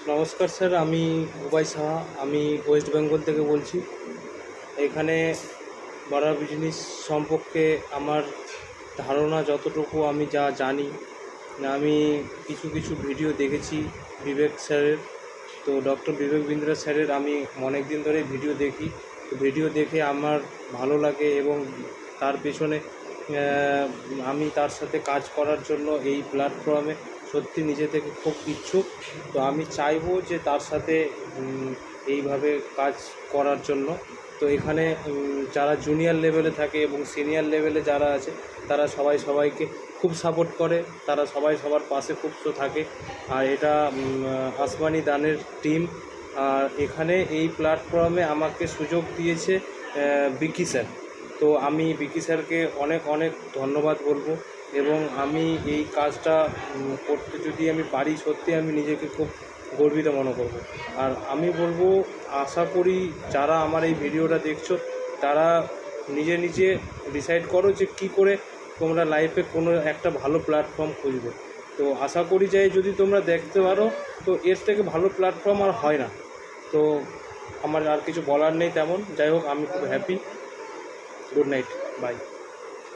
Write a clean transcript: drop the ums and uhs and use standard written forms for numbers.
নমস্কার স্যার, আমি উবাই সাহা। আমি ওয়েস্ট বেঙ্গল থেকে বলছি। এখানে বারা বিজনেস সম্পর্কে আমার ধারণা যতটুকু আমি যা জানি, আমি কিছু ভিডিও দেখেছি বিবেক স্যারের। তো ডক্টর বিবেক বিন্দ্রা স্যারের আমি অনেক দিন ধরে ভিডিও দেখি। তো ভিডিও দেখে আমার ভালো লাগে এবং তার পেছনে আমি তার সাথে কাজ করার জন্য এই প্ল্যাটফর্মে সত্যি নিজে থেকে খুব ইচ্ছুক। তো আমি চাইবো যে তার সাথে এইভাবে কাজ করার জন্য। তো এখানে যারা জুনিয়র লেভেলে থাকে এবং সিনিয়র লেভেলে যারা আছে তারা সবাইকে খুব সাপোর্ট করে, তারা সবার পাশে খুব থাকে। আর এটা আসমানি দানের টিম। আর এখানে এই প্ল্যাটফর্মে আমাকে সুযোগ দিয়েছে বিকি স্যার। তো আমি বিকি স্যারকে অনেক ধন্যবাদ বলবো। এবং আমি এই কাজটা করতে যদি আমি পারি, সত্যি আমি নিজেকে খুব গর্বিত মনে করব। আর আমি বলবো, আশা করি যারা আমার এই ভিডিওটা দেখছো তারা নিজে ডিসাইড করো যে কী করে তোমরা লাইফে কোনো একটা ভালো প্ল্যাটফর্ম খুঁজবে। তো আশা করি যে যদি তোমরা দেখতে পারো, তো এর থেকে ভালো প্ল্যাটফর্ম আর হয় না। তো আমার আর কিছু বলার নেই তেমন। যাই হোক, আমি খুব হ্যাপি। Good night, by.